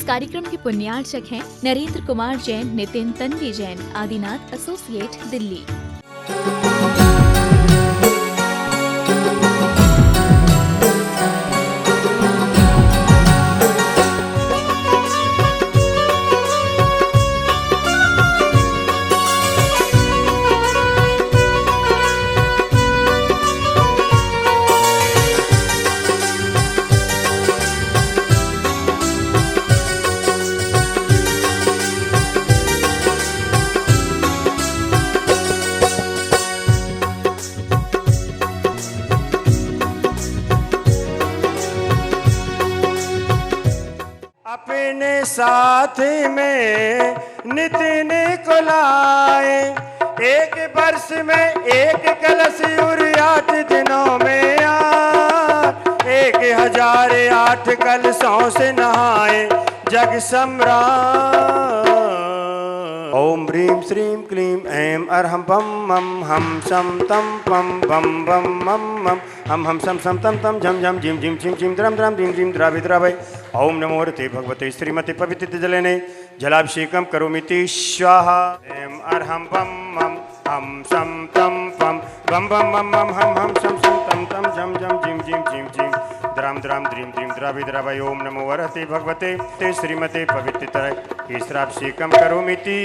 कार्यक्रम के पुण्यार्चक हैं नरेंद्र कुमार जैन, नितिन तन्वी जैन, आदिनाथ एसोसिएट, दिल्ली। अपने साथ में नितिन को लाए, एक वर्ष में एक कलश और 8 दिनों में आठ, 1008 कलशों से नहाए जग सम्राट। ओम ह्रीं श्रीं क्लीं ऐं अरहं बम मम हम सम तम पम बम बम मम मम हम सम सम तम तम झम झम झिम झिम झिम झिम द्रम द्रम धिम धिम द्रावि द्रावै। ओम नमो रते भगवते श्रीमते पवित्र जलेने जलाभिषेकम करोमीति स्वाहा। ऐं अरहं बम मम हम सम तम पम बम बम मम मम हम सम सम तम तम झम झम झिम झिम झिम झिम द्राम द्राम द्रीम द्रीम द्रावि द्रावै। ओम नमो वरते भगवते ते श्रीमते पवित्रतय ईश्वराभिषेकम करोमीति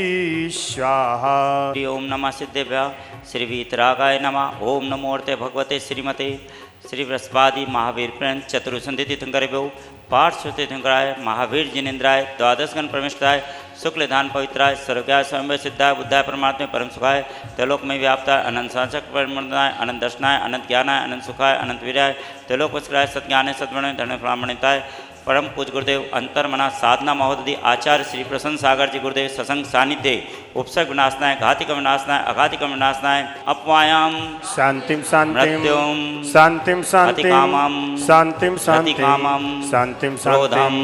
स्वाहा। ओम नमः सिद्धेभ्यः श्री वीतरागाय नमः। ओम नमो वरते भगवते श्रीमते श्री बृहस्पति महावीर प्रण चतुर्संधि तीर्थंकरेभ्यो पार्श्व तीर्थंकराय महावीर जिनेन्द्राय द्वादश गण प्रविष्टाय शुक्ल धान पवित्राय सर्वज्ञाय स्वयं सिद्धाय बुद्धाय परमात्मा परम सुखाय त्रिलोक में व्याप्ताय अनंत सांसक परमनाय अनंत दर्शनाय अनंत ज्ञानाय अनंत सुखाय अनंत वीराय त्रिलोक पुष्कराय सत्ज्ञाने सद्गुणे धर्म प्रमाणिताय परम पूज गुरुदेव अंतर्मना साधना महोदधि आचार्य श्री प्रसन्न सागर जी गुरुदेव सत्संग सानिध्य उपसर्ग विनाशनाय घातिक विनाशनाय अघातिक विनाशनाय अपवायाम शांतिम शांतिम मृत्युम शांतिम शांतिम अतिकामम शांतिम शांतिम अतिकामम शांतिम क्रोधम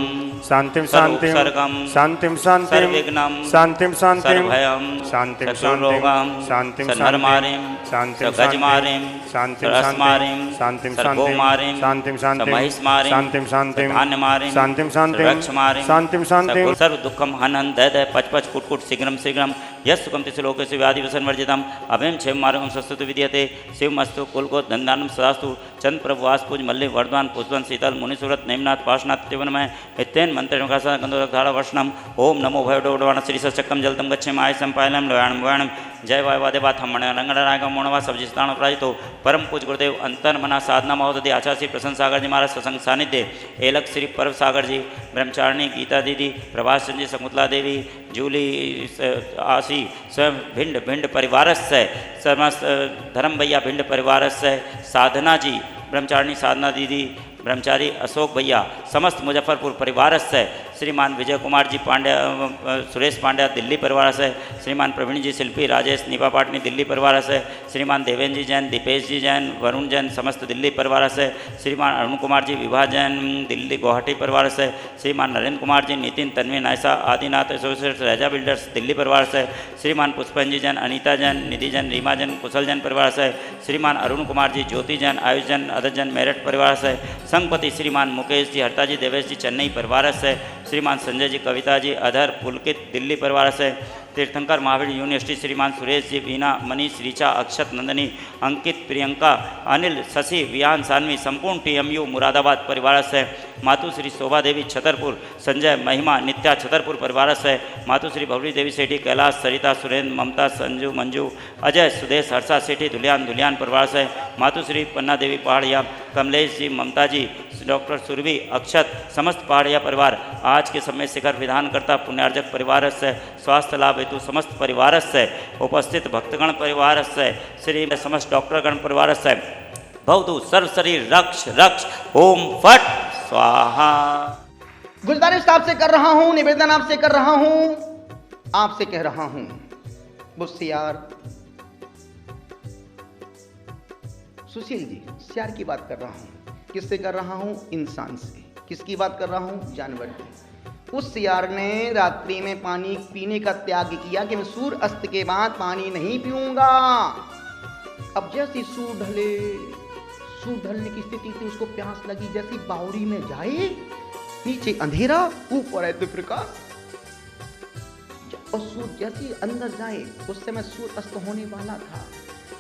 शांतिम शांतिम सर्वसर्गम शांतिम शांतिम सर्वविघ्नम शांतिम शांतिम सर्वभयम शांतिम सर्वरोगम शांतिम सर्वनरमारिम शांतिम सर्वगजमारिम शांतिम सर्वस्मारिम शांतिम सर्वगोमारिम शांतिम शांतिम सर्वमहिष्मारिम शांतिम शांतिम धान्यमारिम शांतिम शांतिम सर्वक्षमारिम शांतिम शांतिम सर्व दुखम हनन दय दय पच पच कुट कुट शीघ्रम शीघ्रम यस सुखम तिस लोकेषु व्याधि व्यसन वर्जितम अभयम क्षेम मार्गम स्वस्तु विद्यते शिवमस्तु कुलको धनदानम सदास्तु चंद प्रभु वासपूज मल्ले वर्धमान पुष्पन शीतल मुनिसुरत नेमनाथ पाशनाथ त्रिवनमय हितेन मंत्र गंधोरधारा वर्षणम ओम नमो भयोडोडवाण श्री सचक्रम जलतम गच्छेम आय संपायनम लोयाणम वयाणम जय वायवादेवा थम्मण रंगणरागम मोणवा सब्जी स्थान अपराजितो परम पूज गुरुदेव अंतर मना साधना महोदधि आचार्य श्री प्रसन्न सागर जी महाराज सत्संग सानिध्य एलक श्री परव सागर जी ब्रह्मचारिणी गीता दीदी प्रभास जी समुतला देवी जूली आसी स्वयं भिंड भिंड परिवारस्य समस्त धर्म भैया भिंड परिवारस्य साधना जी ब्रह्मचारिणी साधना दीदी ब्रह्मचारी अशोक भैया समस्त मुजफ्फरपुर परिवार से श्रीमान विजय कुमार जी पांड्या सुरेश पांड्या दिल्ली परिवार से श्रीमान प्रवीण जी शिल्पी राजेश नीपा पाटनी दिल्ली परिवार से श्रीमान देवेंद्र जी जैन दीपेश जी जैन वरुण जैन समस्त दिल्ली परिवार से श्रीमान अरुण कुमार जी विवाह जैन दिल्ली गुवाहाटी परिवार से श्रीमान नरेंद्र कुमार जी नितिन तन्वी नायसा आदिनाथ एसोसिएट्स राजा बिल्डर्स दिल्ली परिवार से श्रीमान पुष्पन जी जैन अनीता जैन निधि जैन रीमा जैन कुशल जैन परिवार से श्रीमान अरुण कुमार जी ज्योति जैन आयुष जैन अदर जैन मेरठ परिवार से संघपति श्रीमान मुकेश जी हरता जी देवेश जी चेन्नई परिवार से श्रीमान संजय जी कविता जी अधर पुलकित दिल्ली परिवार से तीर्थंकर महावीर यूनिवर्सिटी श्रीमान सुरेश जी वीना मनीष ऋचा अक्षत नंदनी अंकित प्रियंका अनिल शशि वियान सानवी संपूर्ण TMU मुरादाबाद परिवार से मातुश्री शोभा देवी छतरपुर संजय महिमा नित्या छतरपुर परिवार से मातुश्री भवरी देवी सेठी कैलाश सरिता सुरेंद्र ममता संजू मंजू अजय सुदेश हर्षा सेठी धुलियान धुलियान परिवार से मातुश्री पन्ना देवी पहाड़िया कमलेश जी ममता जी डॉक्टर सुरभि अक्षत समस्त पहाड़िया परिवार आज के समय शिखर विधान करता पुण्यार्जक परिवार से स्वास्थ्य लाभ हेतु समस्त परिवार से उपस्थित भक्तगण परिवार से श्री समस्त डॉक्टरगण परिवार से भवतु सर्व शरीर रक्ष रक्ष ओम फट स्वाहा। गुलदारिश आपसे कर रहा हूं, निवेदन आपसे कर रहा हूं, आपसे कह रहा हूं बुस्सियार सुशील जी सियार की बात कर रहा हूं। किससे कर रहा हूं? इंसान से। किसकी बात कर रहा हूं? जानवर की। उस सियार ने रात्रि में पानी पीने का त्याग किया कि मैं सूर्य अस्त के बाद पानी नहीं पीऊंगा। अब जैसी सूर्य ढलने की स्थिति थी, उसको प्यास लगी, जैसी बावड़ी में जाए नीचे अंधेरा, ऊपर है तो प्रकाश। और सूर्य जैसे अंदर जाए, उस समय सूर्य अस्त होने वाला था।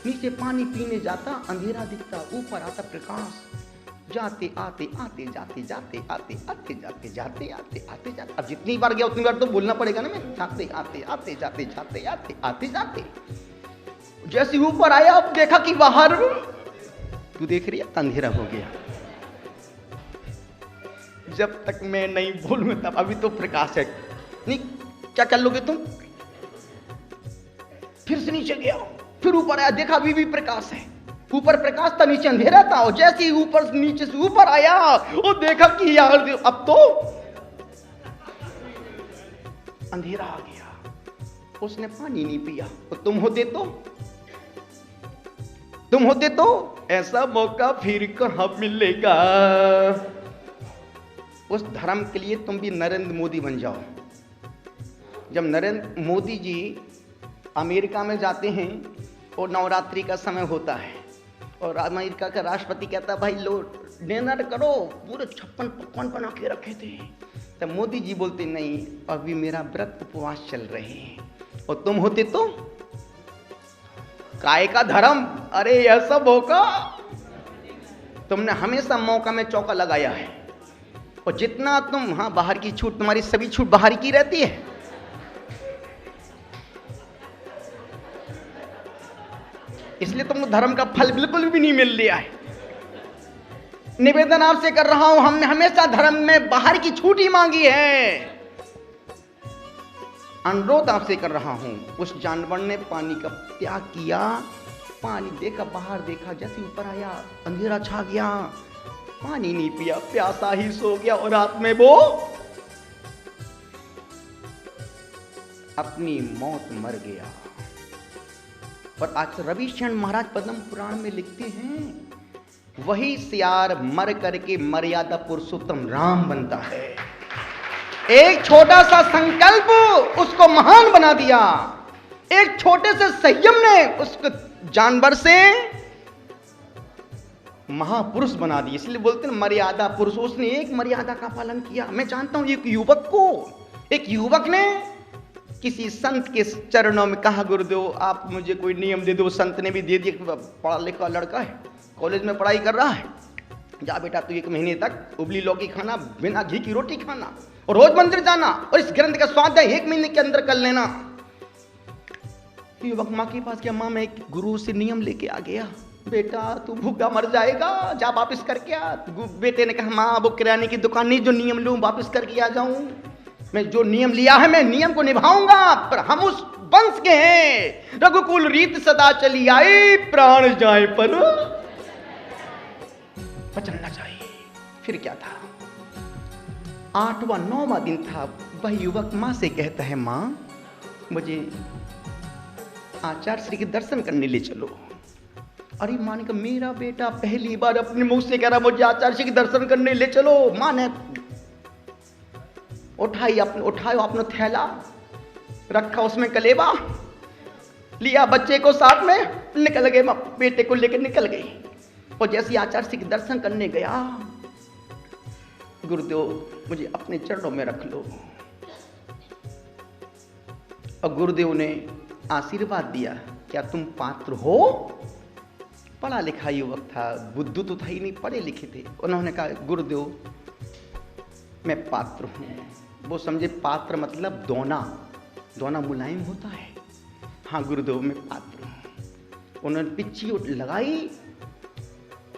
नीचे पानी पीने जाता, अंधेरा दिखता, ऊपर आता प्रकाश। जाते आते आते जाते जाते आते आते जाते जाते आते आते जाते। अब जितनी बार गया उतनी बार तो बोलना पड़ेगा ना, मैं जाते आते आते जाते जाते आते आते जाते। जैसे ऊपर आया, अब देखा कि बाहर तू देख रही है, अंधेरा हो गया। जब तक मैं नहीं बोलूंगा तब, अभी तो प्रकाश है। नहीं, क्या कर लोगे तुम? फिर से नीचे गया, फिर ऊपर आया, देखा अभी भी प्रकाश है। ऊपर प्रकाश था, नीचे अंधेरा था। और जैसे ही ऊपर नीचे से ऊपर आया, वो देखा कि यार अब तो अंधेरा आ गया। उसने पानी नहीं पिया। और तुम होते तो ऐसा मौका फिर कहां मिलेगा। उस धर्म के लिए तुम भी नरेंद्र मोदी बन जाओ। जब नरेंद्र मोदी जी अमेरिका में जाते हैं और नवरात्रि का समय होता है और अमेरिका का राष्ट्रपति कहता है भाई लो डिनर करो, पूरे 56 पकवान बना के रखे थे। तब मोदी जी बोलते नहीं, अभी मेरा व्रत उपवास चल रहे हैं। और तुम होते तो काय का धर्म, अरे ऐसा मौका तुमने हमेशा मौका में चौका लगाया है। और जितना तुम, हाँ बाहर की छूट, तुम्हारी सभी छूट बाहर की रहती है। इसलिए तुमको धर्म का फल बिल्कुल भी नहीं मिल रहा है। निवेदन आपसे कर रहा हूं, हमने हमेशा धर्म में बाहर की छूट ही मांगी है। अनुरोध आपसे कर रहा हूं, उस जानवर ने पानी का त्याग किया। पानी देखा, बाहर देखा, जैसे ऊपर आया अंधेरा छा गया। पानी नहीं पिया, प्यासा ही सो गया। और रात में वो अपनी मौत मर गया। और आज रविशरण महाराज पद्म पुराण में लिखते हैं, वही सियार मर करके मर्यादा पुरुषोत्तम राम बनता है। एक छोटा सा संकल्प उसको महान बना दिया। एक छोटे से संयम ने उसको जानवर से महापुरुष बना दिया। इसलिए बोलते हैं मर्यादा पुरुष। उसने एक मर्यादा का पालन किया। मैं जानता हूं एक युवक ने किसी संत के चरणों में कहा, गुरुदेव आप मुझे कोई नियम दे दो। संत ने भी दे दिया। पढ़ा लिखा लड़का है, कॉलेज में पढ़ाई कर रहा है। जा बेटा तू 1 महीने तक उबली लौकी खाना, बिना घी की रोटी खाना, और रोज मंदिर जाना, और इस ग्रंथ का स्वाध्याय 1 महीने के अंदर कर लेना। युवक माँ के पास गया, माँ मैं एक गुरु से नियम लेके आ गया। बेटा तू भूखा मर जाएगा, जा वापिस करके आ। बेटे ने कहा, माँ वो किराने की दुकान नहीं जो नियम लूं वापिस करके आ जाऊं। मैं जो नियम लिया है मैं नियम को निभाऊंगा। पर हम उस वंश के हैं, रघुकुल रीत सदा चली आई, प्राण जाए पर वचन न जाए। फिर क्या था, 8वां 9वां दिन था। वह युवक माँ से कहता है, माँ मुझे आचार्य श्री के दर्शन करने ले चलो। अरे माँ ने कहा, मेरा बेटा पहली बार अपने मुंह से कह रहा मुझे आचार्य श्री के दर्शन करने ले चलो। माँ ने उठाया अपना थैला, रखा उसमें कलेवा, लिया बच्चे को साथ में, निकल गए। बेटे को लेकर निकल गई। और जैसे आचार्य श्री के दर्शन करने गया, गुरुदेव मुझे अपने चरणों में रख लो। और गुरुदेव ने आशीर्वाद दिया, क्या तुम पात्र हो? पढ़ा लिखा युवक था, बुद्धू तो था ही नहीं, पढ़े लिखे थे। उन्होंने कहा, गुरुदेव मैं पात्र हूं। वो समझे पात्र मतलब दोना मुलायम होता है। हाँ गुरुदेव मैं पात्र हूं। उन्होंने पिच्ची लगाई,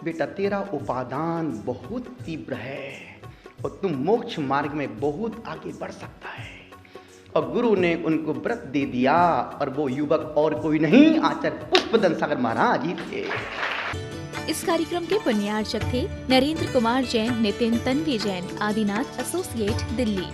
बेटा तेरा उपादान बहुत तीव्र है और तुम मोक्ष मार्ग में बहुत आगे बढ़ सकता है। और गुरु ने उनको व्रत दे दिया। और वो युवक और कोई नहीं, आचार्य पुष्पदन सागर महाराज ही थे। इस कार्यक्रम के पुण्यार्चक थे नरेंद्र कुमार जैन, नितिन तन्वी जैन, आदिनाथ एसोसिएट, दिल्ली।